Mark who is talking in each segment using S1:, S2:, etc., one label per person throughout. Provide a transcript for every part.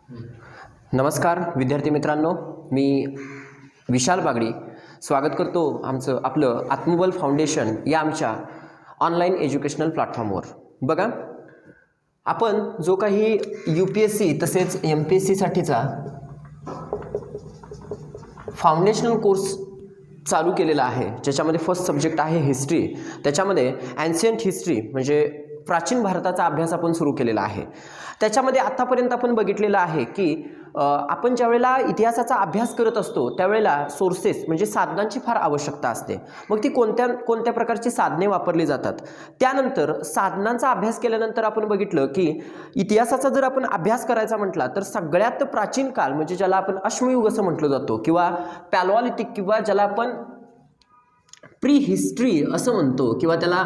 S1: नमस्कार विद्यार्थी मित्रांनो, मी विशाल बागडी स्वागत करतो आपलं आत्मबल फाउंडेशन या आमच्या ऑनलाईन एज्युकेशनल प्लॅटफॉर्मवर. बघा, आपण जो काही UPSC तसेच MPSC साठीचा फाउंडेशनल कोर्स चालू केलेला आहे, ज्याच्यामध्ये फर्स्ट सब्जेक्ट आहे हिस्ट्री. त्याच्यामध्ये एन्शियंट हिस्ट्री म्हणजे प्राचीन भारताचा अभ्यास आपण सुरू केलेला आहे. त्याच्यामध्ये आतापर्यंत आपण बघितलेलं आहे की आपण ज्यावेळेला इतिहासाचा अभ्यास करत असतो त्यावेळेला सोर्सेस म्हणजे साधनांची फार आवश्यकता असते. मग ती कोणत्या प्रकारची साधने वापरली जातात. त्यानंतर साधनांचा अभ्यास केल्यानंतर आपण बघितलं की इतिहासाचा जर आपण अभ्यास करायचा म्हटला तर सगळ्यात प्राचीन काळ म्हणजे ज्याला आपण अश्मयुग असं म्हटलं जातो किंवा पॅलोलिथिक किंवा ज्याला आपण प्री हिस्ट्री असं म्हणतो किंवा त्याला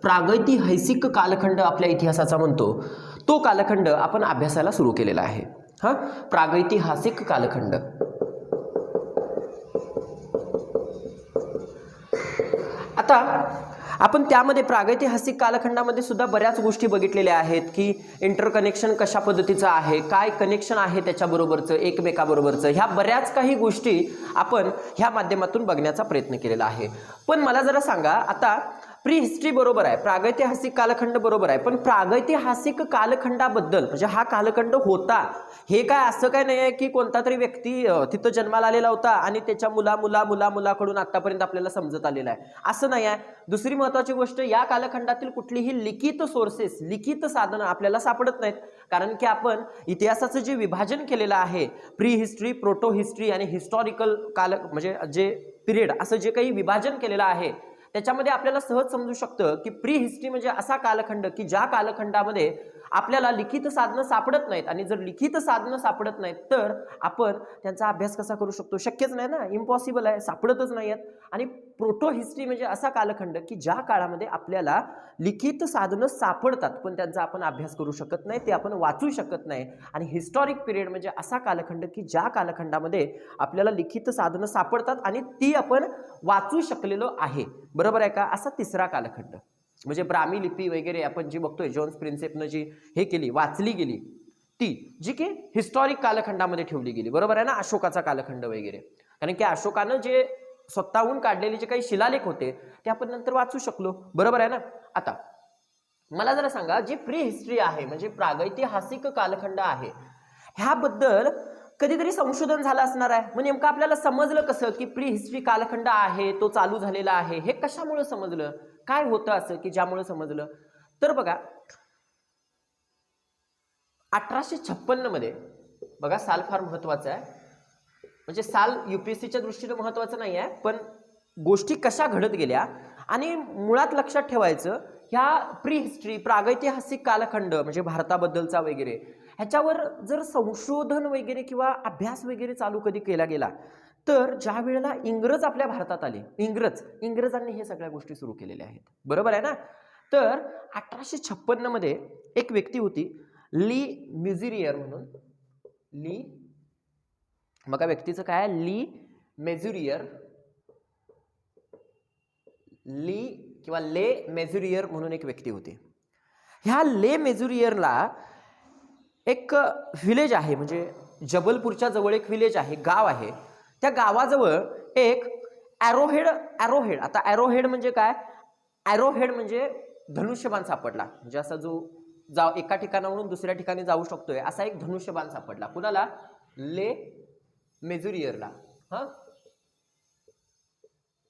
S1: प्रागैतिहासिक कालखंड आपल्या इतिहासाचा म्हणतो, तो कालखंड आपण अभ्यासाला सुरू केलेला आहे. प्रागैतिहासिक कालखंड. आता आपण त्यामध्ये प्रागैतिहासिक कालखंडामध्ये सुद्धा बऱ्याच गोष्टी बघितलेल्या आहेत की इंटरकनेक्शन कशा पद्धतीचं आहे, काय कनेक्शन आहे त्याच्याबरोबरचं एकमेकाबरोबरचं, ह्या बऱ्याच काही गोष्टी आपण ह्या माध्यमातून बघण्याचा प्रयत्न केलेला आहे. पण मला जरा सांगा, आता प्री हिस्ट्री बरोबर आहे, प्रागैतिहासिक कालखंड बरोबर आहे, पण प्रागैतिहासिक कालखंडाबद्दल म्हणजे हा कालखंड होता हे काय असं काय नाही आहे की कोणता तरी व्यक्ती तिथं जन्माला आलेला होता आणि त्याच्या मुलाकडून आतापर्यंत आपल्याला समजत आलेला आहे, असं नाही आहे. दुसरी महत्त्वाची गोष्ट, या कालखंडातील कुठलीही लिखित सोर्सेस, लिखित साधनं आपल्याला सापडत नाहीत. कारण की आपण इतिहासाचं जे विभाजन केलेलं आहे, प्री हिस्ट्री, प्रोटो हिस्ट्री आणि हिस्टॉरिकल काल म्हणजे जे पिरियड असं जे काही विभाजन केलेलं आहे त्याच्यामध्ये आपल्याला सहज समजू शकतं की प्री हिस्ट्री म्हणजे असा कालखंड की ज्या कालखंडामध्ये आपल्याला लिखित साधनं सापडत नाहीत, आणि जर लिखित साधनं सापडत नाहीत तर आपण त्यांचा अभ्यास कसा करू शकतो, शक्यच नाही ना, इम्पॉसिबल आहे, सापडतच नाहीत. आणि प्रोटो हिस्ट्री म्हणजे असा कालखंड की ज्या काळामध्ये आपल्याला लिखित साधनं सापडतात पण त्यांचा आपण अभ्यास करू शकत नाही, ते आपण वाचू शकत नाही. आणि हिस्टॉरिक पिरियड म्हणजे असा कालखंड की ज्या कालखंडामध्ये आपल्याला लिखित साधनं सापडतात आणि ती आपण वाचू शकलेलो आहे. बरोबर आहे का? असा तिसरा कालखंड म्हणजे ब्राह्मी लिपी वगैरे आपण जी बघतोय, जोन्स प्रिन्सेपनं जी हे केली, वाचली गेली, ती जी की हिस्टॉरिक कालखंडामध्ये ठेवली गेली. बरोबर आहे ना? अशोकाचा कालखंड वगैरे, कारण की अशोकानं जे स्वतःहून काढलेले जे काही शिलालेख होते ते आपण नंतर वाचू शकलो. बरोबर आहे ना? आता मला जरा सांगा, जी प्री हिस्ट्री आहे म्हणजे प्रागैतिहासिक कालखंड आहे, ह्याबद्दल कधीतरी संशोधन झालं असणार आहे. मग नेमकं आपल्याला समजलं कसं की प्री हिस्ट्री कालखंड आहे तो चालू झालेला आहे? हे कशामुळे समजलं? काय होतं असं की ज्यामुळे समजलं? तर बघा, 1856 मध्ये, बघा साल फार महत्वाचा आहे, म्हणजे साल UPSCच्या दृष्टीने महत्वाचं नाही आहे, पण गोष्टी कशा घडत गेल्या आणि मुळात लक्षात ठेवायचं, ह्या प्री हिस्ट्री प्रागैतिहासिक कालखंड म्हणजे भारताबद्दलचा वगैरे ह्याच्यावर जर संशोधन वगैरे किंवा अभ्यास वगैरे चालू कधी केला गेला तर ज्या वेळेला इंग्रज आपल्या भारतात आले, इंग्रजांनी हे सगळ्या गोष्टी सुरू केलेल्या आहेत. बरोबर आहे ना? तर 1856 मध्ये एक व्यक्ती होती, ली मेजुरियर म्हणून. बघा व्यक्तीचं काय, ली मेजुरियर, किंवा ले मेजुरियर म्हणून एक व्यक्ती होती. ह्या ले मेजुरियरला एक विलेज आहे, म्हणजे जबलपूरच्या जवळ एक विलेज आहे, गाव आहे. त्या गावाजवळ एक ॲरोहेड, आता ॲरोहेड म्हणजे काय, ॲरोहेड म्हणजे धनुष्यबाण सापडला, म्हणजे असा जो एका ठिकाणावरून दुसऱ्या ठिकाणी जाऊ शकतोय असा एक धनुष्यबाण सापडला. कुणाला? ले मेजुरियरला.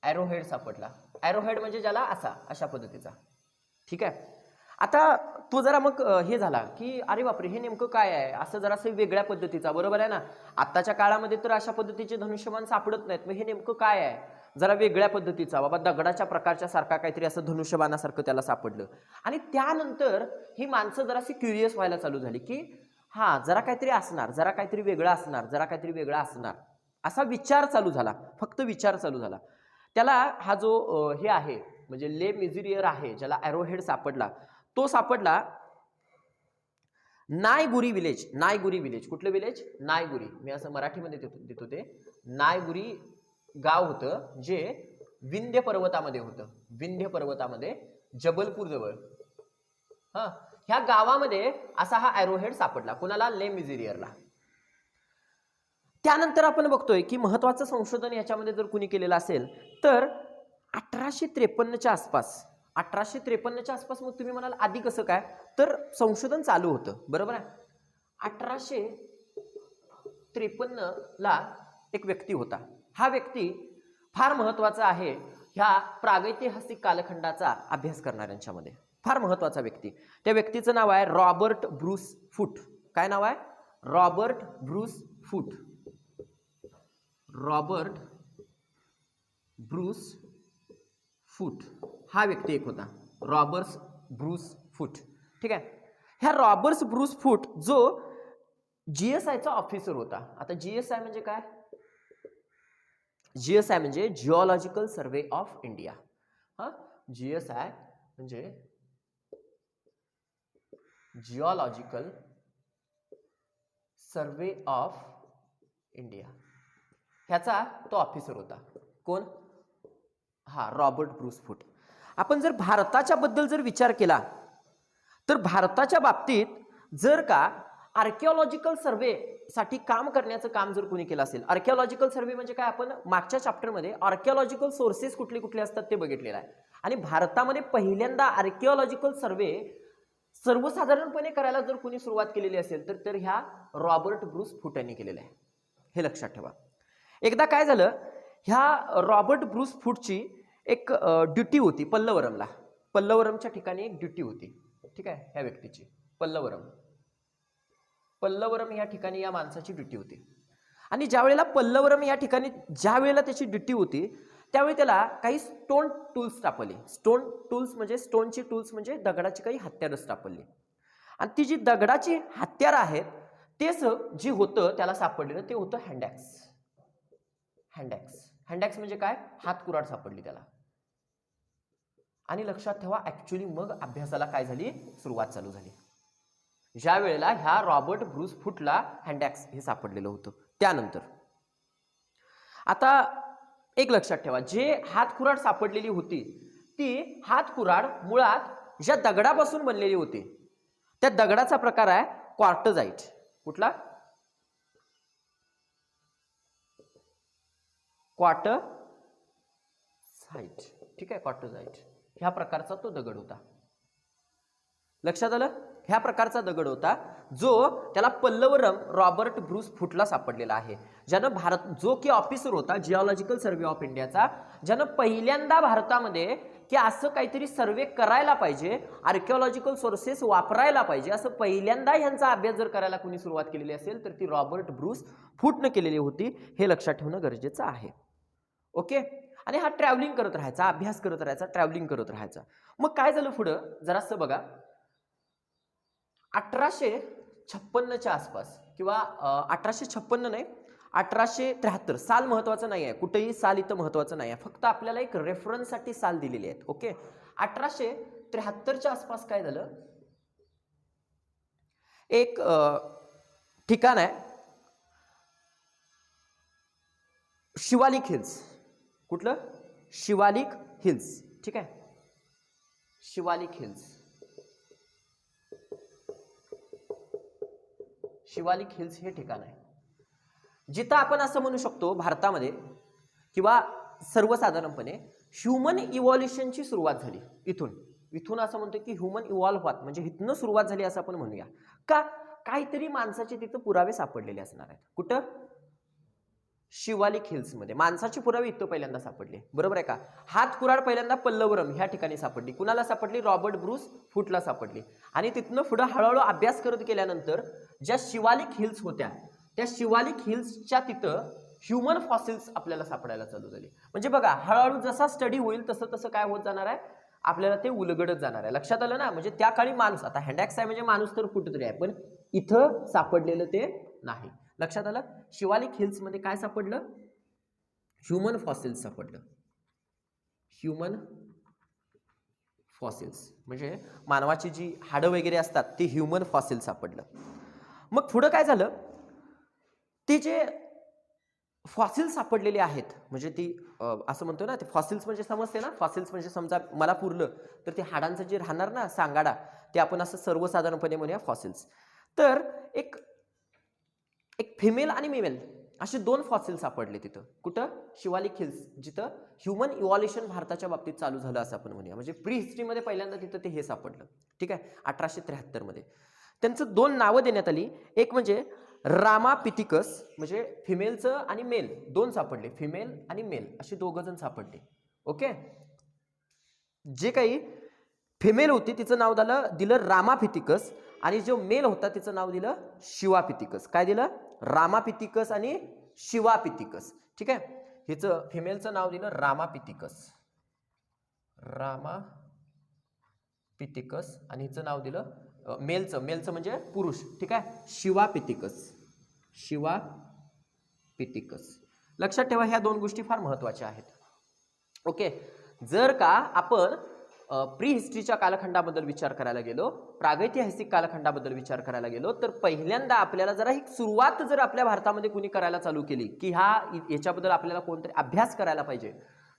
S1: ॲरोहेड सापडला. ॲरोहेड म्हणजे ज्याला अशा पद्धतीचा. ठीक आहे. आता तो जरा मग हे झाला की अरे बापरे, हे नेमकं काय आहे, असं जरासं वेगळ्या पद्धतीचा. बरोबर आहे ना? आत्ताच्या काळामध्ये तर अशा पद्धतीचे धनुष्यबाण सापडत नाहीत, मग हे नेमकं काय आहे, जरा वेगळ्या पद्धतीचा, बाबा दगडाच्या प्रकारच्या सारखा काहीतरी असं धनुष्यबाणासारखं त्याला सापडलं. आणि त्यानंतर ही माणसं जराशी क्युरियस व्हायला चालू झाली की जरा काहीतरी असणार, जरा काहीतरी वेगळं असणार, असा विचार चालू झाला, फक्त विचार चालू झाला. त्याला हा जो हे आहे म्हणजे ले मेजुरियर आहे, ज्याला ॲरोहेड सापडला, तो सापडला नायगुरी विलेज. कुठलं विलेज? नायगुरी. मी असं मराठीमध्ये देतो, ते नायगुरी गाव होतं जे विंध्य पर्वतामध्ये होतं, जबलपूर जवळ. ह्या गावामध्ये असा हा ॲरोहेड सापडला. कुणाला? ले मेजुरियरला. त्यानंतर आपण बघतोय की महत्वाचं संशोधन याच्यामध्ये जर कुणी केलेलं असेल तर 1853च्या आसपास, 1853च्या आसपास. मग तुम्ही म्हणाल आधी कसं काय, तर संशोधन चालू होतं, बरोबर आहे. 1853ला एक व्यक्ती होता. हा व्यक्ती फार महत्वाचा आहे ह्या प्रागैतिहासिक कालखंडाचा अभ्यास करणाऱ्यांच्यामध्ये, फार महत्वाचा व्यक्ती. त्या व्यक्तीचं नाव आहे रॉबर्ट ब्रूस फूट. काय नाव आहे? Robert Bruce Foote. Robert Bruce Foote हा व्यक्ती एक होता, रॉबर्ट ब्रूस फूट. ठीक आहे. ह्या रॉबर्ट ब्रूस फूट जो जीएसआयचा ऑफिसर होता. आता जीएसआय म्हणजे काय? जीएसआय म्हणजे जिओलॉजिकल सर्वे ऑफ इंडिया. हा, जीएसआय म्हणजे जिओलॉजिकल सर्वे ऑफ इंडिया, ह्याचा तो ऑफिसर होता. कोण? हा, रॉबर्ट ब्रूस फूट. आपण जर भारताच्या बद्दल जर विचार केला तर भारताच्या बाबतीत जर का आर्किओलॉजिकल सर्वे साठी काम करण्याचं काम जर कोणी केलं असेल, आर्किओलॉजिकल सर्वे म्हणजे काय, आपण मागच्या चॅप्टरमध्ये आर्किओलॉजिकल सोर्सेस कुठले कुठले असतात ते बघितलेलं आहे. आणि भारतामध्ये पहिल्यांदा आर्किओलॉजिकल सर्वे सर्वसाधारणपणे करायला जर कोणी सुरुवात केलेली असेल तर ह्या रॉबर्ट ब्रूस फूट यांनी केलेलं आहे. हे लक्षात ठेवा. एकदा काय झालं, ह्या रॉबर्ट ब्रूस फूटची एक ड्युटी होती पल्लवरमला. पल्लवरमच्या ठिकाणी एक ड्युटी होती. ठीक आहे, ह्या व्यक्तीची पल्लवरम या ठिकाणी या माणसाची ड्युटी होती. आणि ज्या वेळेला पल्लवरम या ठिकाणी ज्या वेळेला त्याची ड्युटी होती त्यावेळी त्याला काही स्टोन टूल्स सापडली. स्टोन टूल्स म्हणजे स्टोनची टूल्स म्हणजे दगडाची काही हत्यारं सापडली. आणि ती जी दगडाची हत्यारं आहेत तेच जी होतं त्याला सापडलेलं ते होतं हँडॅक्स. हँडॅक्स म्हणजे काय? हातकुराड सापडली त्याला. आणि लक्षात ठेवा, ऍक्च्युली मग अभ्यासाला काय झाली, सुरुवात चालू झाली. ज्या वेळेला ह्या रॉबर्ट ब्रूस फूटला हँडॅक्स हे सापडलेलं होतं. त्यानंतर आता एक लक्षात ठेवा, जे हातकुराड सापडलेली होती ती हातकुराड मुळात ज्या दगडापासून बनलेली होती त्या दगडाचा प्रकार आहे क्वार्टजाइट. कुठला? क्वार्टजाइट. ठीक आहे, क्वार्टजाइट ह्या प्रकारचा तो दगड होता. लक्षात आलं? ह्या प्रकारचा दगड होता जो त्याला पल्लवरम रॉबर्ट ब्रूस फूटला सापडलेला आहे, ज्यानं जो की ऑफिसर होता जिओलॉजिकल सर्वे ऑफ इंडियाचा, ज्यानं पहिल्यांदा भारतामध्ये की असं काहीतरी सर्वे करायला पाहिजे, आर्किओलॉजिकल सोर्सेस वापरायला पाहिजे, असं पहिल्यांदा ह्यांचा अभ्यास जर करायला कोणी सुरुवात केलेली असेल तर ती रॉबर्ट ब्रूस फूटनं केलेली होती. हे लक्षात ठेवणं गरजेचं आहे. ओके. आणि हा ट्रॅव्हलिंग करत राहायचा, अभ्यास करत राहायचा, ट्रॅव्हलिंग करत राहायचा. मग काय झालं पुढं जरासं बघा. 1856च्या आसपास किंवा 1856 नाही 1873 साल महत्वाचं नाही आहे, कुठेही साल इथं महत्वाचं नाही आहे, फक्त आपल्याला एक रेफरन्ससाठी साल दिलेली आहेत. ओके. 1873च्या आसपास काय झालं, एक ठिकाण आहे शिवालिक हिल्स. कुठलं? शिवालिक हिल्स. ठीक आहे, शिवालिक हिल्स. शिवालिक हिल्स हे ठिकाण आहे जिथं आपण असं म्हणू शकतो भारतामध्ये किंवा सर्वसाधारणपणे ह्युमन इव्हॉल्युशनची सुरुवात झाली. इथून असं म्हणतो की ह्युमन इव्हॉल्व्ह व्हात म्हणजे इथनं सुरुवात झाली असं आपण म्हणूया. का? काहीतरी माणसाचे तिथं पुरावे सापडलेले असणार आहेत. कुठं? शिवालिक हिल्स मध्ये माणसाचे पुरावे इथं पहिल्यांदा सापडले. बरोबर आहे का? हातकुराड पहिल्यांदा पल्लवरम ह्या ठिकाणी सापडली. कुणाला सापडली? रॉबर्ट ब्रूस फूटला सापडली. आणि तिथनं पुढे हळूहळू अभ्यास करत गेल्यानंतर ज्या शिवालिक हिल्स होत्या त्या शिवालिक हिल्सच्या तिथं ह्युमन फॉसिल्स आपल्याला सापडायला चालू झाले. म्हणजे बघा, हळूहळू जसा स्टडी होईल तसं तसं काय होत जाणार आहे, आपल्याला ते उलगडत जाणार आहे. लक्षात आलं ना? म्हणजे त्या काळी माणूस, आता हँडॅक्स आहे म्हणजे माणूस तर कुठेतरी आहे, पण इथं सापडलेलं ते नाही. लक्षात आलं? शिवालिक हिल्स मध्ये काय सापडलं? ह्युमन फॉसिल्स सापडलं. ह्युमन फॉसिल्स म्हणजे मानवाची जी हाडं वगैरे असतात ते ह्युमन फॉसिल सापडलं. मग पुढं काय झालं, ते जे फॉसिल्स सापडलेले आहेत म्हणजे ती असं म्हणतो ना, ते फॉसिल्स म्हणजे समजते ना, फॉसिल्स म्हणजे समजा मला पुरलं तर ते हाडांचं जे राहणार ना सांगाडा ते आपण असं सर्वसाधारणपणे म्हणूया फॉसिल्स. तर एक फिमेल आणि मेल असे 2 फॉसिल सापडले तिथं. कुठं? शिवालिक हिल्स, जिथं ह्युमन इव्हॉल्युशन भारताच्या बाबतीत चालू झालं असं आपण म्हणूया. म्हणजे प्री हिस्ट्रीमध्ये पहिल्यांदा तिथं ते हे सापडलं. ठीक आहे, 1873 मध्ये. त्यांचं 2 नावं देण्यात आली. एक म्हणजे रामापिथिकस, म्हणजे फिमेलचं आणि मेल 2 सापडले, फिमेल आणि मेल असे 2 जण सापडले. ओके. जे काही फिमेल होती तिचं नाव दिलं रामापिथिकस, आणि जो मेल होता तिचं नाव दिलं शिवापिथिकस. काय दिलं? रामापिथिकस आणि शिवापिथिकस. ठीक आहे. हिचं फिमेलचं नाव दिलं रामापिथिकस, रामापिथिकस, आणि हिचं नाव दिलं मेलचं म्हणजे पुरुष. ठीक आहे, शिवापिथिकस, शिवापिथिकस. लक्षात ठेवा, ह्या 2 गोष्टी फार महत्वाच्या आहेत. ओके. जर का आपण प्री हिस्ट्रीच्या कालखंडाबद्दल विचार करायला गेलो, प्रागैतिहासिक कालखंडाबद्दल विचार करायला गेलो, तर पहिल्यांदा आपल्याला जरा ही सुरुवात जर आपल्या भारतामध्ये कुणी करायला चालू केली की याच्याबद्दल आपल्याला कोणतरी अभ्यास करायला पाहिजे,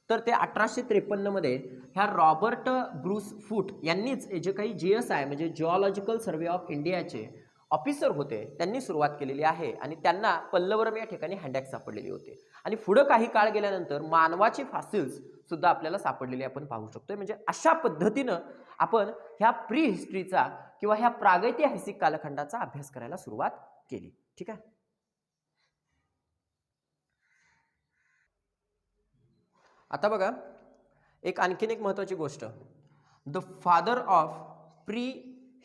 S1: तर ते 1853 मध्ये ह्या रॉबर्ट ब्रूस फूट यांनीच, जे काही GSI म्हणजे जिओलॉजिकल सर्वे ऑफ इंडियाचे ऑफिसर होते, त्यांनी सुरुवात केलेली आहे. आणि त्यांना पल्लवरम या ठिकाणी हँडॅक सापडलेली होते. आणि पुढे काही काळ गेल्यानंतर मानवाची फॉसिल्स सुद्धा आपल्याला सापडलेली आपण पाहू शकतोय. म्हणजे अशा पद्धतीनं आपण ह्या प्री हिस्ट्रीचा किंवा ह्या प्रागैतिहासिक कालखंडाचा अभ्यास करायला सुरुवात केली. ठीक आहे. आता बघा, आणखीन एक महत्वाची गोष्ट, the father of pre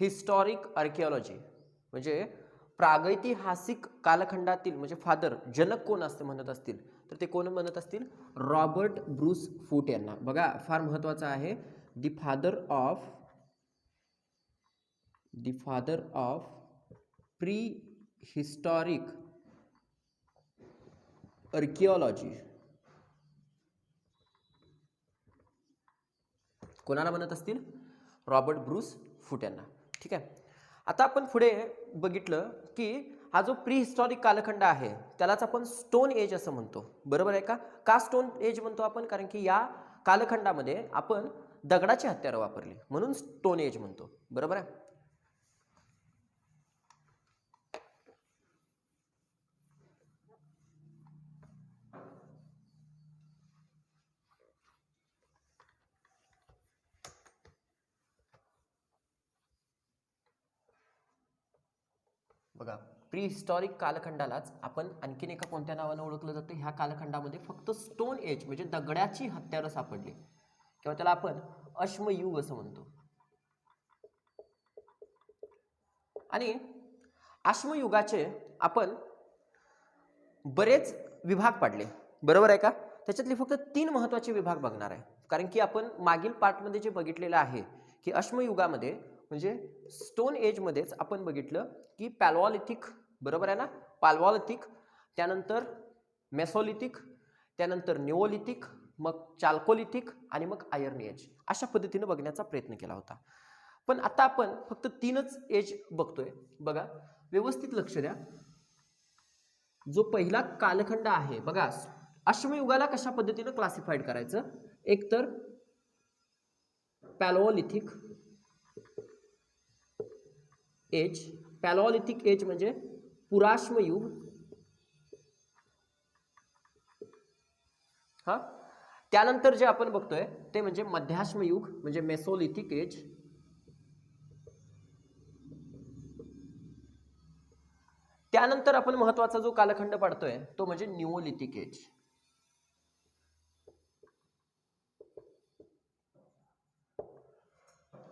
S1: historic archaeology, म्हणजे प्रागैतिहासिक कालखंडातील म्हणजे फादर, जनक कोण असते म्हणत असतील तर ते कोण म्हणत असतील? रॉबर्ट ब्रूस फूट यांना. बघा, फार महत्वाचं आहे, the father of pre historic archaeology कोणाला म्हणत असतील? रॉबर्ट ब्रूस फूट यांना. ठीक आहे. आता आपण पुढे बघितलं की हा जो प्री हिस्टॉरिक कालखंड आहे त्यालाच आपण स्टोन एज असं म्हणतो. बरोबर आहे का? का स्टोन एज म्हणतो आपण? कारण की या कालखंडामध्ये आपण दगडाची हत्यारं वापरली म्हणून स्टोन एज म्हणतो. बरोबर आहे. बघा, प्री हिस्टॉरिक कालखंडालाच आपण आणखीन एका कोणत्या नावाने ओळखलं जातं? ह्या कालखंडामध्ये फक्त स्टोन एज म्हणजे दगडाची हत्यारं सापडली, किंवा त्याला आपण अश्मयुग असं म्हणतो. आणि अश्मयुगाचे आपण बरेच विभाग पाडले. बरोबर आहे का? त्याच्यातले फक्त 3 महत्वाचे विभाग बघणार आहे. कारण की आपण मागील पार्टमध्ये जे बघितलेलं आहे की अश्मयुगामध्ये म्हणजे स्टोन एज मध्येच आपण बघितलं की पॅलोलिथिक, बरोबर आहे ना, पाल्वॉलिथिक, त्यानंतर मेसोलिथिक, त्यानंतर निओलिथिक, मग चाल्कोलिथिक आणि मग आयर्न एज, अशा पद्धतीने बघण्याचा प्रयत्न केला होता. पण आता आपण फक्त 3च एज बघतोय. बघा, व्यवस्थित लक्ष द्या. जो पहिला कालखंड आहे बघा, अश्मयुगाला कशा पद्धतीने क्लासिफाईड करायचं? एक तर पॅलोलिथिक एज, पॅलोलिथिक एज म्हणजे पुराश्मयुग. हा, त्यानंतर जे आपण बघतोय ते म्हणजे मध्याश्मयुग म्हणजे मेसोलिथिक एज. त्यानंतर आपण महत्वाचा जो कालखंड पाडतोय तो म्हणजे निओलिथिक एज.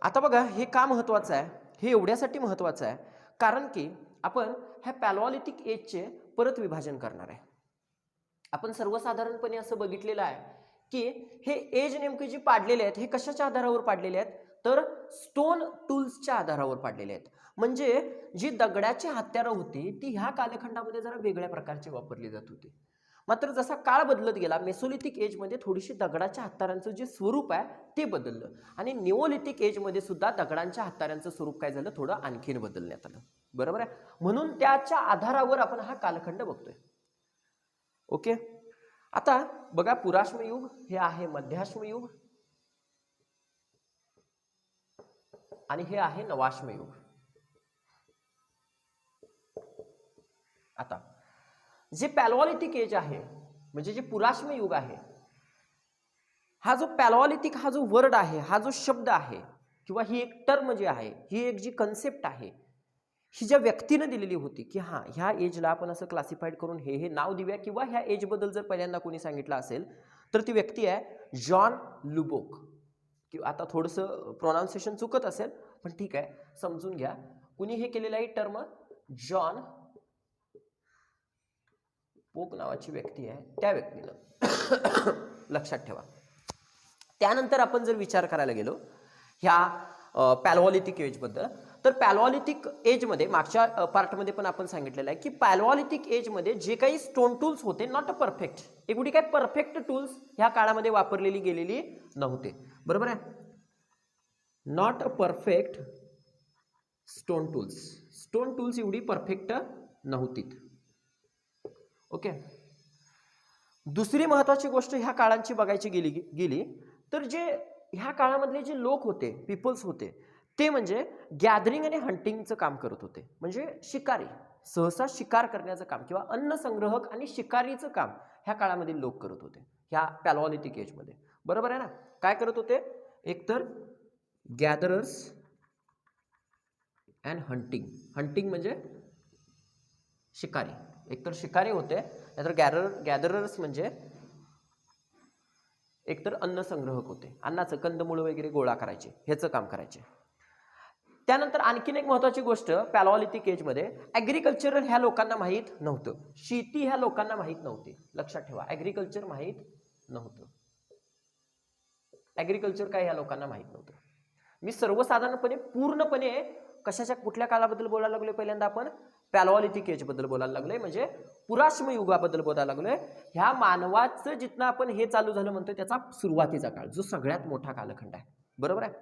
S1: आता बघा, हे का महत्वाचं आहे? हे एवढ्यासाठी महत्वाचं आहे कारण की आपण ह्या पॅलोलिथिक एजचे परत विभाजन करणार आहे. आपण सर्वसाधारणपणे असं बघितलेलं आहे की हे एज नेमके जे पाडलेले आहेत हे कशाच्या आधारावर पाडलेले आहेत? तर स्टोन टूल्सच्या आधारावर पाडलेले आहेत. म्हणजे जी दगडाची हत्यारं होती ती ह्या कालखंडामध्ये जरा वेगळ्या प्रकारची वापरली जात होती. मात्र जसा काळ बदलत गेला, मेसोलिथिक एजमध्ये थोडीशी दगडाच्या हत्यारांचं जे स्वरूप आहे ते बदललं, आणि निओलिथिक एजमध्ये सुद्धा दगडांच्या हत्यारांचं स्वरूप काय झालं? थोडं आणखीन बदलण्यात आलं. बरोबर आहे. म्हणून त्याच्या आधारावर आपण हा कालखंड बघतोय. ओके. आता बघा, पुराश्मयुग हे आहे मध्याश्मयुग आणि हे आहे नवाश्मयुग. आता जे पॅलोलिथिक एज आहे म्हणजे जे पुराश्म युग आहे, हा जो पॅलोलिथिक हा जो वर्ड आहे, हा जो शब्द आहे किंवा ही एक टर्म जी आहे, ही एक जी कन्सेप्ट आहे, ही ज्या व्यक्तीने दिलेली होती की हां ह्या एजला आपण असं क्लासिफाईड करून हे नाव देऊया, किंवा ह्या एजबद्दल जर पहिल्यांदा कोणी सांगितलं असेल तर ती व्यक्ती आहे जॉन लुबोक. किंवा आता थोडंसं प्रोनाऊन्सिएशन चुकत असेल पण ठीक आहे, समजून घ्या. कुणी हे केलेलं आहे टर्म? जॉन पोक नावाची व्यक्ती आहे, त्या व्यक्तीनं लक्षात ठेवा. त्यानंतर आपण जर विचार करायला गेलो ह्या पॅलोलिथिक एजबद्दल, तर पॅलोलिथिक एजमध्ये मागच्या पार्टमध्ये पण आपण सांगितलेलं आहे की पॅलोलिथिक एजमध्ये जे काही स्टोन टूल्स होते, नॉट अ परफेक्ट, एवढी काही परफेक्ट टूल्स ह्या काळामध्ये वापरलेली गेलेली नव्हते. बरोबर आहे? Not a perfect stone tools एवढी परफेक्ट नव्हती. ओके. दुसरी महत्वाची गोष्ट ह्या काळांची बघायची गेली तर जे ह्या काळामधले जे लोक होते, पीपल्स होते, ते म्हणजे गॅदरिंग आणि हंटिंगचं काम करत होते. म्हणजे शिकारी, सहसा शिकार करण्याचं काम किंवा अन्न संग्रहक आणि शिकारीचं काम ह्या काळामधील लोक करत होते ह्या पॅलोलिथिक एजमध्ये. बरोबर आहे ना? काय करत होते? एकतर गॅदरर्स अँड हंटिंग म्हणजे शिकारी, एकतर शिकारी होते, नाहीतर गॅदरर्स म्हणजे एकतर अन्न संग्रहक होते, अन्नाचं कंदमुळं वगैरे गोळा करायचे, ह्याचं काम करायचे. त्यानंतर आणखीन एक महत्वाची गोष्ट पॅलोलिथिक एजमध्ये, ॲग्रिकल्चर ह्या लोकांना माहीत नव्हतं, शेती ह्या लोकांना माहीत नव्हती. लक्षात ठेवा, ॲग्रिकल्चर माहीत नव्हतं. ॲग्रिकल्चर काय ह्या लोकांना माहीत नव्हतं. मी सर्वसाधारणपणे पूर्णपणे कशाच्या कुठल्या काळाबद्दल बोलायला लागलोय? पहिल्यांदा आपण पॅलोलिथिक एज बद्दल बोलायला लागलोय, म्हणजे पुराश्म युगाबद्दल बोलायला लागलोय. ह्या मानवाचं जिथनं आपण हे चालू झालं म्हणतोय त्याचा सुरुवातीचा काळ, जो सगळ्यात मोठा कालखंड आहे. बरोबर आहे?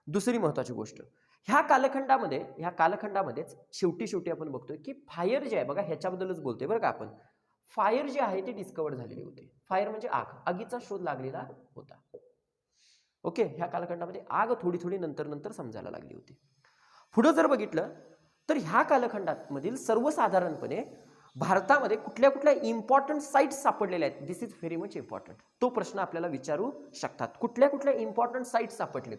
S1: दुसरी महत्वाची गोष्ट, ह्या कालखंडामध्येच शेवटी आपण बघतोय की फायर जे आहे बघा, ह्याच्याबद्दलच बोलतोय बरं का आपण. फायर जे आहे ते डिस्कवर झालेली होती. फायर म्हणजे आग, आगीचा शोध लागलेला होता. ओके. ह्या कालखंडामध्ये आग थोडी नंतर समजायला लागली होती. पुढे जर बघितलं तर ह्या कालखंडामधील सर्वसाधारणपणे भारतामध्ये कुठल्या इम्पॉर्टंट साईट्स सापडलेल्या आहेत? दिस इज व्हेरी मच इम्पॉर्टंट. तो प्रश्न आपल्याला विचारू शकतात. कुठल्या इम्पॉर्टंट साईट्स सापडलेत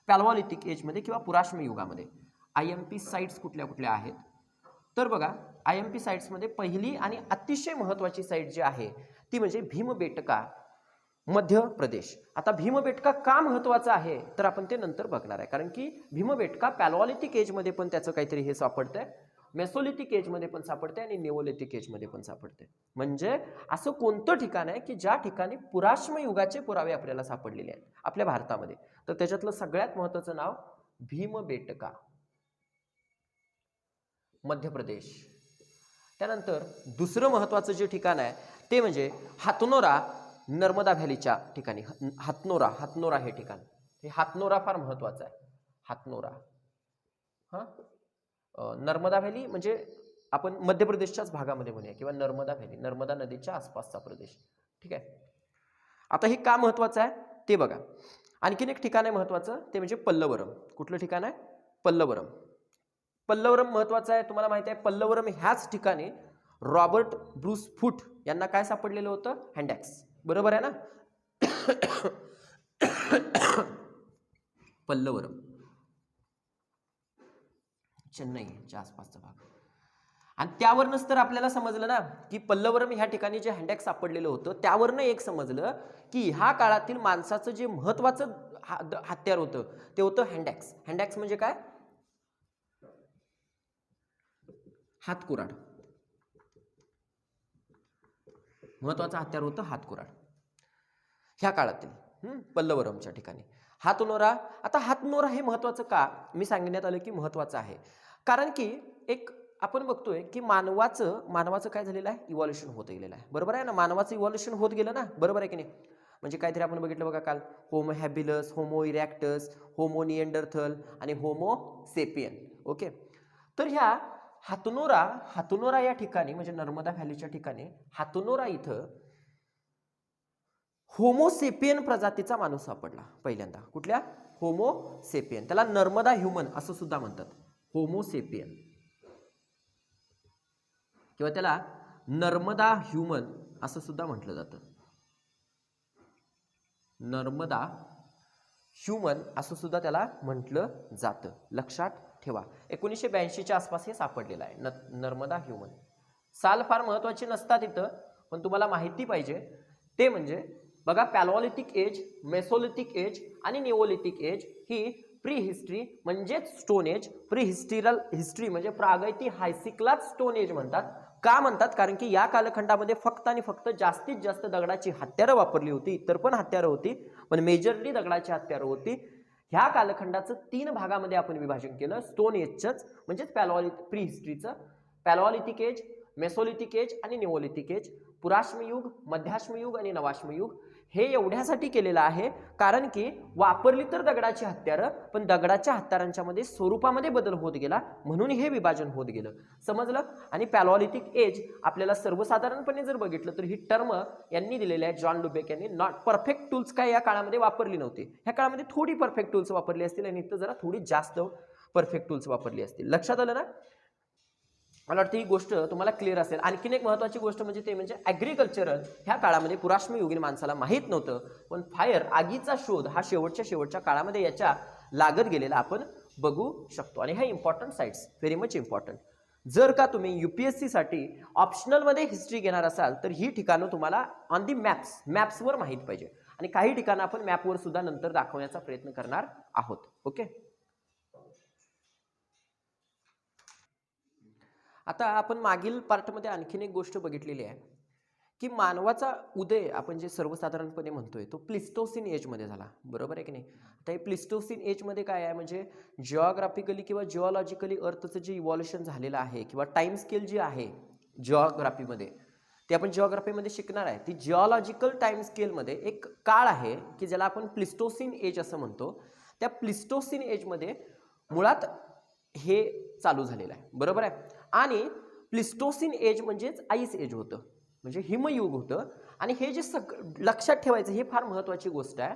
S1: पॅलोलिथिक एजमध्ये किंवा पुराश्म युगामध्ये? IMP साईट्स कुठल्या आहेत? तर बघा, IMP साईट्समध्ये पहिली आणि अतिशय महत्वाची साईट जी आहे ती म्हणजे भीमबेटका, मध्य प्रदेश. आता भीमबेटका का महत्वाचं आहे तर आपण ते नंतर बघणार आहे, कारण की भीमबेटका पॅलोलिथिक एजमध्ये पण त्याचं काहीतरी हे सापडतंय, मेसोलिथिक एजमध्ये पण सापडते आणि निओलिथिक एजमध्ये पण सापडते. म्हणजे असं कोणतं ठिकाण आहे की ज्या ठिकाणी पुराश्म युगाचे पुरावे आपल्याला सापडलेले आहेत आपल्या भारतामध्ये? तर त्याच्यातलं सगळ्यात महत्वाचं नाव भीमबेटका, मध्य प्रदेश. त्यानंतर दुसरं महत्वाचं जे ठिकाण आहे ते म्हणजे हातनोरा, नर्मदा व्हॅलीच्या ठिकाणी. हातनोरा हे ठिकाण, हे हातनोरा फार महत्वाचं आहे. हातनोरा, नर्मदा व्हॅली म्हणजे आपण मध्य प्रदेशच्याच भागामध्ये म्हणूया, किंवा नर्मदा व्हॅली, नर्मदा नदीच्या आसपासचा प्रदेश. ठीक आहे. आता हे का महत्वाचं आहे ते बघा. आणखीन एक ठिकाण आहे महत्वाचं, ते म्हणजे पल्लवरम. कुठलं ठिकाण आहे? पल्लवरम महत्वाचं आहे. तुम्हाला माहिती आहे पल्लवरम ह्याच ठिकाणी रॉबर्ट ब्रूस फूट यांना काय सापडलेलं होतं? हँडॅक्स. बरोबर आहे ना? पल्लवरम चेन्नईच्या आसपासचा भाग. आणि त्यावरनंच तर आपल्याला समजलं ना की पल्लवरम ह्या ठिकाणी जे हँडॅक्स सापडलेलं होतं त्यावरनं एक समजलं की ह्या काळातील माणसाचं जे महत्वाचं हत्यार होतं ते होतं हँडॅक्स. हँडॅक्स म्हणजे काय? हातकुऱ्हाड. महत्वाचं हत्यार होतं हातकुऱ्हाड ह्या काळातील पल्लवरमच्या ठिकाणी. हातनोरा, आता हातनोरा हे महत्वाचं का मी सांगण्यात आलं की महत्वाचं आहे कारण की एक आपण बघतोय की मानवाचं काय झालेलं आहे? इव्हॉल्युशन होत गेलेलं आहे. बरोबर आहे ना? मानवाचं इव्हॉल्युशन होत गेलं ना, बरोबर आहे की नाही? म्हणजे काहीतरी आपण बघितलं बघा काल, होमो हॅबिलस, होमो इरॅक्टस, होमो निएंडरथल आणि होमो सेपियन. ओके. तर ह्या हातनोरा या ठिकाणी म्हणजे नर्मदा व्हॅलीच्या ठिकाणी हातनोरा इथं होमोसेपियन प्रजातीचा माणूस सापडला पहिल्यांदा. कुठल्या? होमोसेपियन. त्याला नर्मदा ह्युमन असं सुद्धा म्हणतात, होमोसेपियन, किंवा त्याला नर्मदा ह्युमन असं सुद्धा म्हटलं जातं. नर्मदा ह्युमन असं सुद्धा त्याला म्हटलं जातं. लक्षात ठेवा. 1982च्या आसपास हे सापडलेलं आहे नर्मदा ह्युमन. साल फार महत्वाची नसतात इथं, पण तुम्हाला माहिती पाहिजे ते म्हणजे बघा, पॅलोलिथिक एज, मेसोलिथिक एज आणि निओलिथिक एज ही प्री हिस्ट्री म्हणजेच स्टोन एज, प्री हिस्ट्रीरल हिस्ट्री म्हणजे प्रागैतिहासिकलाच स्टोन एज म्हणतात. का म्हणतात? कारण की या कालखंडामध्ये फक्त आणि फक्त जास्तीत जास्त दगडाची हत्यारं वापरली होती. इतर पण हत्यारं होती, पण मेजरली दगडाची हत्यारं होती. ह्या कालखंडाचं 3 भागामध्ये आपण विभाजन केलं. स्टोन एजचंच म्हणजेच प्री हिस्ट्रीचं, पॅलोलिथिक एज, मेसोलिथिक एज आणि निओलिथिक एज, पुराश्मयुग, मध्याश्मयुग आणि नवाश्मयुग. हे एवढ्यासाठी केलेलं आहे कारण की वापरली तर दगडाची हत्यारं, पण दगडाच्या हत्यारांच्या मध्ये स्वरूपामध्ये बदल होत गेला, म्हणून हे विभाजन होत गेलं. समजलं? आणि पॅलोलिथिक एज आपल्याला सर्वसाधारणपणे जर बघितलं तर ही टर्म यांनी दिलेली आहे, जॉन लुबेक यांनी. नॉट परफेक्ट टूल्स काय या काळामध्ये वापरली नव्हती. ह्या काळामध्ये थोडी परफेक्ट टूल्स वापरली असतील आणि इथं जरा थोडी जास्त परफेक्ट टूल्स वापरली असतील. लक्षात आलं ना? मला वाटतं ही गोष्ट तुम्हाला क्लिअर असेल. आणखीन एक महत्त्वाची गोष्ट म्हणजे ते म्हणजे ॲग्रिकल्चरल ह्या काळामध्ये पुराश्मयुगीन माणसाला माहीत नव्हतं, पण फायर, आगीचा शोध हा शेवटच्या काळामध्ये याच्या लागत गेलेला आपण बघू शकतो. आणि ह्या important sites, very much important. जर का तुम्ही UPSCसाठी ऑप्शनलमध्ये हिस्ट्री घेणार असाल तर ही ठिकाणं तुम्हाला ऑन दी मॅप्सवर माहीत पाहिजे. आणि काही ठिकाणं आपण मॅपवर सुद्धा नंतर दाखवण्याचा प्रयत्न करणार आहोत. ओके. आता आपण मागील पार्टमध्ये आणखीन एक गोष्ट बघितलेली आहे की मानवाचा उदय आपण जे सर्वसाधारणपणे म्हणतोय तो प्लिस्टोसिन एजमध्ये झाला. बरोबर आहे की नाही? आता हे प्लिस्टोसिन एजमध्ये काय आहे म्हणजे जिओग्राफिकली किंवा जिओलॉजिकली अर्थचं जे इव्हॉल्युशन झालेलं आहे किंवा टाइम स्केल जी आहे जिओग्राफीमध्ये, ते आपण जिओग्राफीमध्ये शिकणार आहे. ती जिओलॉजिकल टाइम स्केलमध्ये एक काळ आहे की ज्याला आपण प्लिस्टोसिन एज असं म्हणतो. त्या प्लिस्टोसिन एजमध्ये मुळात हे चालू झालेलं आहे. बरोबर आहे? आणि प्लिस्टोसिन एज म्हणजेच आईस एज होतं, म्हणजे हिमयुग होतं. आणि हे जे लक्षात ठेवायचं, हे फार महत्त्वाची गोष्ट आहे.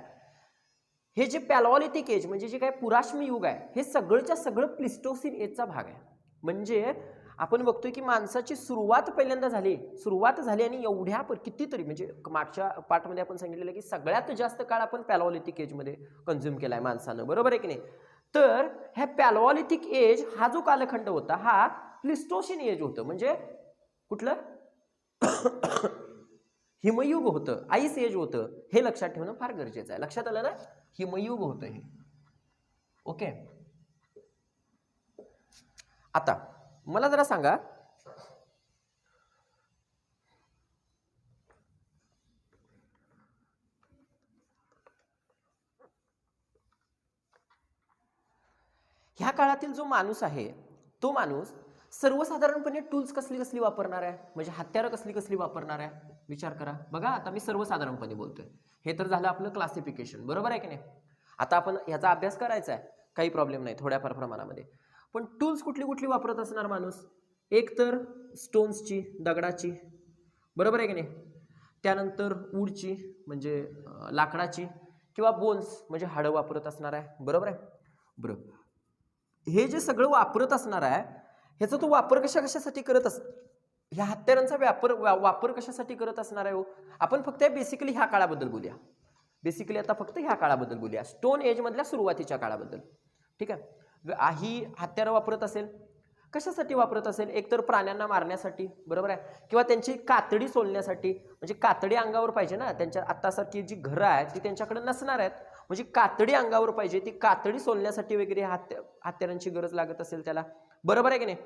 S1: हे जे पॅलोलिथिक एज म्हणजे जे काय पुराश्मी युग आहे, हे सगळंच्या सगळं प्लिस्टोसिन एजचा भाग आहे. म्हणजे आपण बघतोय की माणसाची सुरुवात पहिल्यांदा झाली आणि एवढ्या कितीतरी म्हणजे मागच्या पार्टमध्ये आपण सांगितलेलं की सगळ्यात जास्त काळ आपण पॅलोलिथिक एजमध्ये कन्झ्युम केलाय माणसानं. बरोबर आहे की नाही? तर ह्या पॅलोलिथिक एज हा जो कालखंड होता हा प्लिस्टोसिन एज होतं. म्हणजे कुठलं? हिमयुग होतं, आईस एज होतं. हे लक्षात ठेवणं फार गरजेचं आहे. लक्षात आलं ना? हिमयुग होतं हे. ओके. आता मला जरा सांगा, ह्या काळातील जो माणूस आहे तो माणूस सर्वसाधारणपणे टूल्स कसली वापरणार आहे, म्हणजे हत्यारं कसली वापरणार आहे? विचार करा. बघा, आता मी सर्वसाधारणपणे बोलतोय. हे तर झालं आपलं क्लासिफिकेशन. बरोबर आहे की नाही? आता आपण ह्याचा अभ्यास करायचा आहे, काही प्रॉब्लेम नाही, थोड्याफार प्रमाणामध्ये. पण टूल्स कुठली वापरत असणार माणूस? एक तर स्टोन्सची, दगडाची. बरोबर आहे की नाही? त्यानंतर वूडची म्हणजे लाकडाची, किंवा बोन्स म्हणजे हाडं वापरत असणार आहे. बरोबर आहे? बरोबर. हे जे सगळं वापरत असणार आहे ह्याचा तो वापर कशासाठी करत ह्या हत्यारांचा वापर कशासाठी करत असणार आहे? आपण फक्त बेसिकली ह्या काळाबद्दल बोलूया. आता फक्त ह्या काळाबद्दल बोलूया, स्टोन एज मधल्या सुरुवातीच्या काळाबद्दल. ठीक आहे? ही हत्यारं वापरत असेल, कशासाठी वापरत असेल? एकतर प्राण्यांना मारण्यासाठी. बरोबर आहे? किंवा त्यांची कातडी सोलण्यासाठी. म्हणजे कातडी अंगावर पाहिजे ना, त्यांच्या आत्तासारखी जी घरं आहेत ती त्यांच्याकडे नसणार आहेत, म्हणजे कातडी अंगावर पाहिजे. ती कातडी सोलण्यासाठी वगैरे हत्यारांची गरज लागत असेल त्याला. बरोबर आहे की नाही?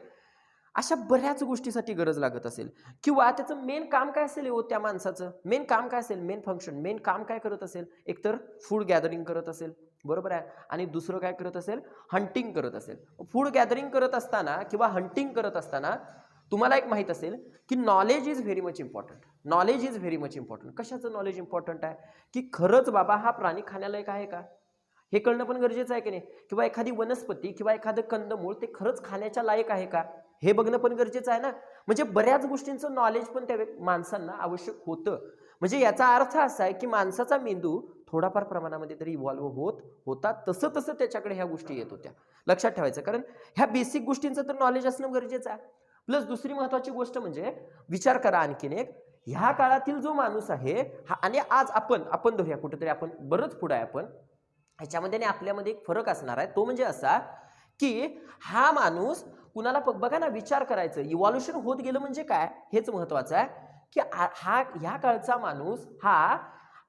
S1: अशा बऱ्याच गोष्टीसाठी गरज लागत असेल. किंवा त्याचं मेन काम काय असेल हो, त्या माणसाचं मेन काम काय असेल, मेन फंक्शन, मेन काम काय करत असेल? एकतर फूड गॅदरिंग करत असेल. बरोबर आहे? आणि दुसरं काय करत असेल? हंटिंग करत असेल. फूड गॅदरिंग करत असताना किंवा हंटिंग करत असताना तुम्हाला एक माहित असेल की knowledge is very much important. कशाचं नॉलेज इम्पॉर्टंट आहे? की खरंच बाबा हा प्राणी खाण्यालायक आहे का, हे कळणं पण गरजेचं आहे की नाही? किंवा एखादी वनस्पती किंवा एखादं कंदमूळ ते खरंच खाण्याच्या लायक आहे का, हे बघणं पण गरजेचं आहे ना. म्हणजे बऱ्याच गोष्टींचं नॉलेज पण त्या माणसांना आवश्यक होतं. म्हणजे याचा अर्थ असा आहे की माणसाचा मेंदू थोडाफार प्रमाणामध्ये तरी इव्हॉल्व्ह होता, तसं त्याच्याकडे ह्या गोष्टी येत होत्या. लक्षात ठेवायचं, कारण ह्या बेसिक गोष्टींचं तर नॉलेज असणं गरजेचं आहे. प्लस दुसरी महत्वाची गोष्ट म्हणजे विचार करा आणखीन एक, ह्या काळातील जो माणूस आहे हा, आणि आज आपण धरूया कुठेतरी आपण बरंच पुढे आहे, आपण ह्याच्यामध्ये आणि आपल्यामध्ये एक फरक असणार आहे, तो म्हणजे असा की हा माणूस कुणाला बघा ना, विचार करायचं इव्हॉल्युशन होत गेलं म्हणजे काय हेच महत्वाचं आहे, की हा ह्या काळचा माणूस हा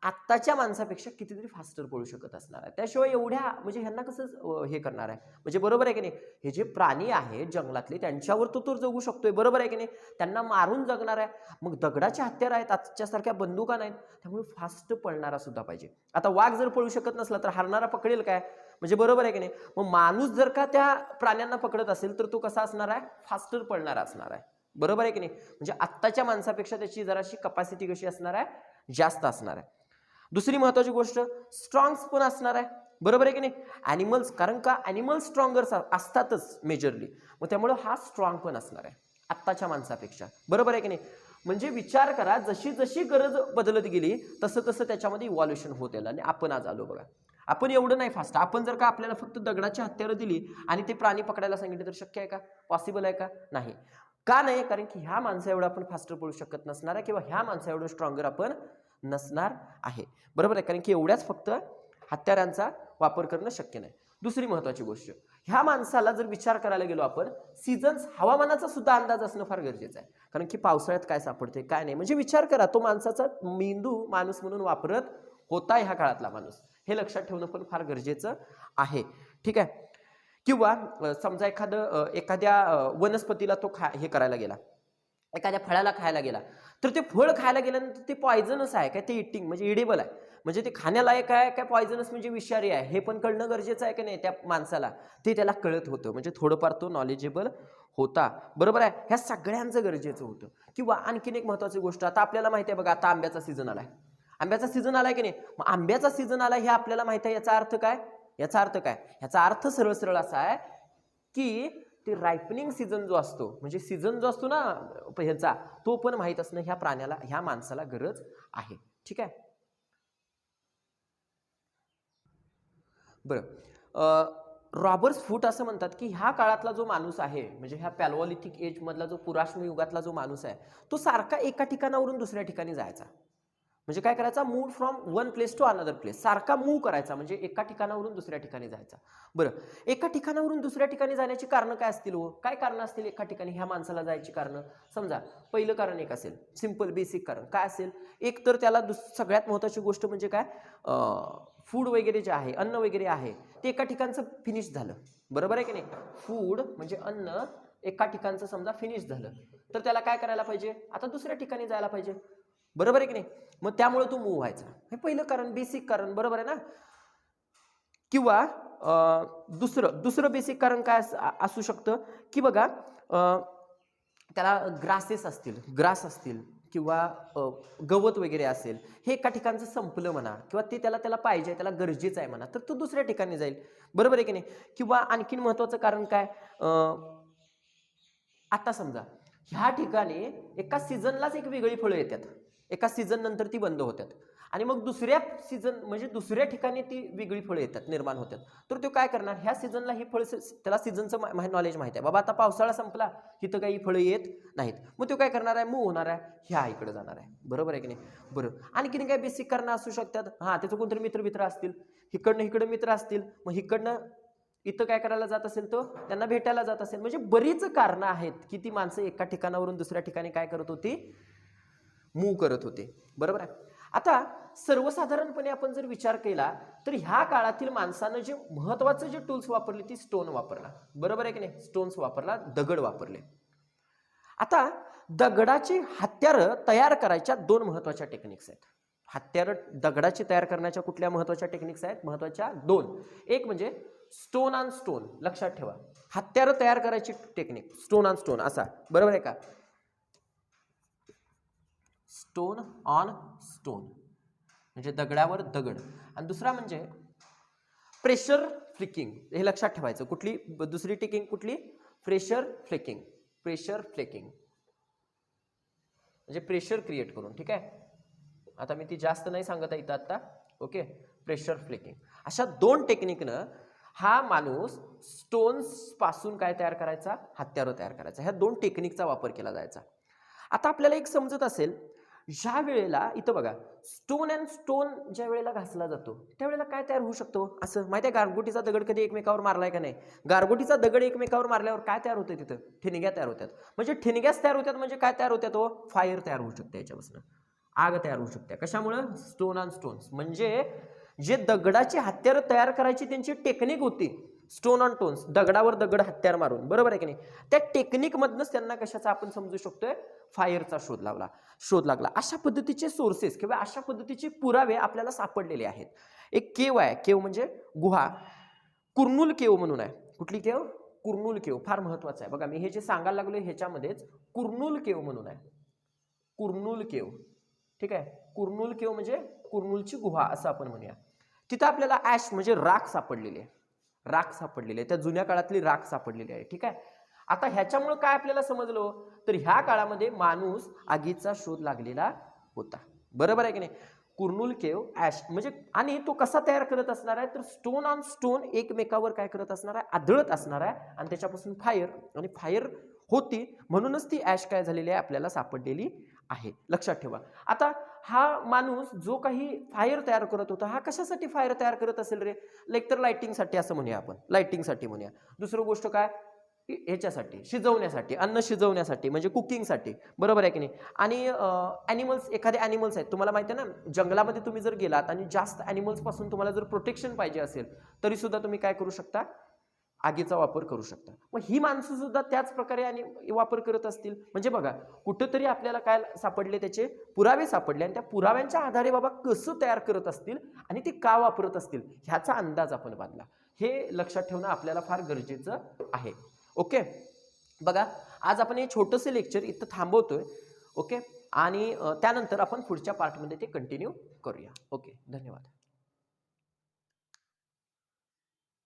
S1: आत्ताच्या माणसापेक्षा कितीतरी फास्टर पळू शकत असणार आहे. त्याशिवाय एवढ्या म्हणजे ह्यांना कसं हे करणार आहे, म्हणजे बरोबर आहे की नाही, हे जे प्राणी आहेत जंगलातले त्यांच्यावर तो जगू शकतोय, बरोबर आहे की नाही, त्यांना मारून जगणार आहे. मग दगडाचे हत्यार आहेत, आजच्यासारख्या बंदुका नाहीत, त्यामुळे फास्ट पळणारा सुद्धा पाहिजे. आता वाघ जर पळू शकत नसला तर हारणारा पकडेल काय, म्हणजे बरोबर आहे की नाही. मग माणूस जर का त्या प्राण्यांना पकडत असेल तर तो कसा असणार आहे, फास्टर पळणारा असणार आहे, बरोबर आहे की नाही. म्हणजे आत्ताच्या माणसापेक्षा त्याची जराशी कपॅसिटी कशी असणार आहे, जास्त असणार आहे. दुसरी महत्वाची गोष्ट, स्ट्रॉंग पण असणार आहे, बरोबर आहे की नाही. ॲनिमल्स, कारण का ॲनिमल्स स्ट्रॉंगर असतातच मेजरली, मग त्यामुळे हा स्ट्रॉंग पण असणार आहे आत्ताच्या माणसापेक्षा, बरोबर आहे की नाही. म्हणजे विचार करा, जशी जशी गरज बदलत गेली तसं तसं त्याच्यामध्ये इव्हॉल्युशन होत गेलं, आणि आपण आज आलो बघा. आपण एवढं नाही फास्ट, आपण जर का आपल्याला फक्त दगडाची हत्यारं दिली आणि ते प्राणी पकडायला सांगितले तर शक्य आहे का, पॉसिबल आहे का, नाही. का नाही, कारण की ह्या माणसा एवढं आपण फास्टर पळू शकत नसणार आहे, किंवा ह्या माणसा एवढं स्ट्रॉंगर आपण नसणार आहे, बरोबर आहे, कारण की एवढ्याच फक्त हत्यारांचा वापर करणं शक्य नाही. दुसरी महत्वाची गोष्ट, ह्या माणसाला जर विचार करायला गेलो आपण, सीझन्स हवामानाचा सुद्धा अंदाज असणं फार गरजेचं आहे, कारण की पावसाळ्यात काय सापडते काय नाही, म्हणजे विचार करा, तो माणसाचा मेंदू माणूस म्हणून वापरत होता ह्या काळातला माणूस, हे लक्षात ठेवणं पण फार गरजेचं आहे, ठीक आहे. किंवा समजा एखाद्या वनस्पतीला तो हे करायला गेला, एखाद्या फळाला खायला गेला, तर ते फळ खायला गेल्यानंतर ते पॉयझनस आहे काय, ते इटिंग म्हणजे इडेबल आहे, म्हणजे ते खाण्यालायक आहे काय पॉयझनस म्हणजे विषारी आहे, हे पण कळणं गरजेचं आहे की नाही त्या माणसाला, ते त्याला कळत होतं, म्हणजे थोडंफार तो नॉलेजेबल होता, बरोबर आहे. ह्या सगळ्यांचं गरजेचं होतं. किंवा आणखीन एक महत्वाची गोष्ट, आता आपल्याला माहिती आहे बघा, आता आंब्याचा सीझन आलाय, आंब्याचा सीझन आलाय की नाही, मग आंब्याचा सीझन आला हे आपल्याला माहिती आहे, याचा अर्थ काय, याचा अर्थ सरळ सरळ असा आहे की ते रायपनिंग सीझन जो असतो, म्हणजे सीझन जो असतो ना ह्याचा, तो पण माहित असणं ह्या प्राण्याला, ह्या माणसाला गरज आहे, ठीक आहे. बरं, रॉबर्ट फूट असं म्हणतात की ह्या काळातला जो माणूस आहे, म्हणजे ह्या पॅलोलिथिक एज मधला जो पुराश्म युगातला जो माणूस आहे, तो सारखा एका ठिकाणावरून दुसऱ्या ठिकाणी जायचा, म्हणजे काय करायचा, move from one place to another place, सारखा मूव्ह करायचा, म्हणजे एका ठिकाणावरून दुसऱ्या ठिकाणी जायचा. बरं, एका ठिकाणावरून दुसऱ्या ठिकाणी जाण्याची कारण काय असतील हो, काय कारण असतील एका ठिकाणी ह्या माणसाला जायची कारण. समजा पहिलं कारण एक असेल, सिंपल बेसिक कारण काय असेल, एक तर त्याला सगळ्यात महत्त्वाची गोष्ट म्हणजे काय, फूड वगैरे जे आहे, अन्न वगैरे आहे, ते एका ठिकाणचं फिनिश झालं, बरोबर आहे की नाही. फूड म्हणजे अन्न एका ठिकाणचं समजा फिनिश झालं, तर त्याला काय करायला पाहिजे, आता दुसऱ्या ठिकाणी जायला पाहिजे, बरोबर आहे की नाही. मग त्यामुळे तो मूव्ह व्हायचा, हे पहिलं कारण, बेसिक कारण, बरोबर आहे ना. किंवा दुसरं बेसिक कारण काय असू शकतं की बघा, त्याला ग्रास असतील किंवा गवत वगैरे असेल, हे एका ठिकाणचं संपलं म्हणा, किंवा ते त्याला पाहिजे, त्याला गरजेचं आहे म्हणा, तर तो दुसऱ्या ठिकाणी जाईल, बरोबर आहे की नाही. किंवा आणखीन महत्वाचं कारण काय, आता समजा ह्या ठिकाणी एका सीझनलाच एक वेगळी फळं येतात, एका सीझन नंतर ती बंद होतात, आणि मग दुसऱ्या सीझन म्हणजे दुसऱ्या ठिकाणी ती वेगळी फळं येतात, निर्माण होतात, तर तो काय करणार, ह्या सीझनला ही फळं, त्याला सीझनचं नॉलेज माहिती आहे, बाबा आता पावसाळा संपला, इथं काही फळं येत नाहीत, मग तो काय करणार आहे, मूव्ह होणार आहे, ह्या इकडे जाणार आहे, बरोबर आहे की नाही. बरं, आणखीन काय बेसिक कारणं असू शकतात, हां त्याचं कोणतरी मित्र असतील, इकडं मित्र असतील, मग इकडनं इथं काय करायला जात असेल, तो त्यांना भेटायला जात असेल, म्हणजे बरीच कारणं आहेत की ती माणसं एका ठिकाणावरून दुसऱ्या ठिकाणी काय करत होती, मूव्ह करत होते, बरोबर आहे. आता सर्वसाधारणपणे आपण जर विचार केला तर ह्या काळातील माणसानं जे महत्वाचं जे टूल्स वापरले ती स्टोन वापरला, बरोबर आहे की नाही, स्टोन्स वापरला, दगड वापरले. आता दगडाची हत्यारं तयार करायच्या दोन महत्वाच्या टेक्निक्स आहेत, हत्यारं दगडाची तयार करण्याच्या कुठल्या महत्वाच्या टेक्निक्स आहेत, महत्वाच्या दोन. एक म्हणजे स्टोन ऑन स्टोन, लक्षात ठेवा, हत्यारं तयार करायची टेक्निक स्टोन ऑन स्टोन असा, बरोबर आहे का, स्टोन ऑन स्टोन म्हणजे दगडावर दगड. आणि दुसरा म्हणजे प्रेशर फ्लिकिंग, हे लक्षात ठेवायचं. कुठली दुसरी टेक्निक कुठली, प्रेशर फ्लिकिंग, प्रेशर फ्लिकिंग म्हणजे प्रेशर क्रिएट करून, ठीक आहे. आता मी ती जास्त नाही सांगत आहे इथं आता, ओके. प्रेशर फ्लिकिंग, अशा दोन टेक्निकनं हा माणूस स्टोन्स पासून काय तयार करायचा, हत्यारं तयार करायचा. ह्या 2 टेक्निकचा वापर केला जायचा. आता आपल्याला एक समजत असेल, ज्या वेळेला इथं बघा स्टोन अँड स्टोन ज्या वेळेला घासला जातो त्यावेळेला काय तयार होऊ शकतो, असं माहिती आहे, गारगोटीचा दगड कधी एकमेकावर मारलाय का नाही? गारगोटीचा दगड एकमेकावर मारल्यावर काय तयार होतं, तिथं ठिणग्या तयार होतात. म्हणजे ठिणग्याच तयार होतात, म्हणजे काय तयार होतात, फायर तयार होऊ शकते, याच्यापासून आग तयार होऊ शकते. कशामुळं? Stone on stones. म्हणजे जे दगडाची हत्यारं तयार करायची त्यांची टेक्निक होती, स्टोन ऑन टोन्स, दगडावर दगड हत्यार मारून, बरोबर आहे की नाही? त्या टेक्निकमधनंच त्यांना कशाचा आपण समजू शकतोय, फायरचा शोध लागला. अशा पद्धतीचे सोर्सेस किंवा अशा पद्धतीचे पुरावे आपल्याला सापडलेले आहेत. एक केव आहे, केव म्हणजे गुहा, कुर्नूल केव म्हणून आहे. कुठली केव? कुर्नूल केव. फार महत्वाचं आहे बघा, मी हे जे सांगायला लागलो ह्याच्यामध्येच कुर्नूल केव म्हणून आहे. कुर्नूल केव, ठीक आहे. कुर्नूल केव म्हणजे कुर्नूलची गुहा असं आपण म्हणूया. तिथं आपल्याला ॲश म्हणजे राख सापडलेली आहे, राख सापडलेली आहे, त्या जुन्या काळातली राख सापडलेली आहे, ठीक आहे. आता ह्याच्यामुळे काय आपल्याला समजलं, तर ह्या काळामध्ये माणूस आगीचा शोध लागलेला होता, बरोबर आहे की नाही? कुर्नूल केव, ॲश म्हणजे, आणि तो कसा तयार करत असणार आहे, तर स्टोन ऑन स्टोन एकमेकावर काय करत असणार आहे, आदळत असणार आहे, आणि त्याच्यापासून फायर, आणि फायर होती म्हणूनच ती ॲश काय झालेली आहे, आपल्याला सापडलेली आहे. लक्षात ठेवा. आता हा माणूस जो काही फायर तयार करत होता, हा कशासाठी फायर तयार करत असेल रे? लेक तर लाइटिंगसाठी असं म्हणूया आपण, लाइटिंगसाठी म्हणूया. दुसरं गोष्ट काय, ह्याच्यासाठी शिजवण्यासाठी, अन्न शिजवण्यासाठी, म्हणजे कुकिंगसाठी, बरोबर आहे की नाही? आणि ॲनिमल्स, एखादे ॲनिमल्स आहेत, तुम्हाला माहिती आहे ना, जंगलामध्ये तुम्ही जर गेलात आणि जास्त ॲनिमल्स पासून तुम्हाला जर प्रोटेक्शन पाहिजे असेल तरी सुद्धा तुम्ही काय करू शकता, आगीचा वापर करू शकता. मग ही माणसं सुद्धा त्याच प्रकारे आणि वापर करत असतील. म्हणजे बघा, कुठंतरी आपल्याला काय सापडले, त्याचे पुरावे सापडले, आणि त्या पुराव्यांच्या आधारे बाबा कसं तयार करत असतील आणि ते का वापरत असतील ह्याचा अंदाज आपण बांधला. हे लक्षात ठेवणं आपल्याला फार गरजेचं आहे. ओके, बघा आज आपण हे छोटंसं लेक्चर इथं थांबवतोय. ओके, आणि त्यानंतर आपण पुढच्या पार्टमध्ये ते कंटिन्यू करूया. ओके, धन्यवाद.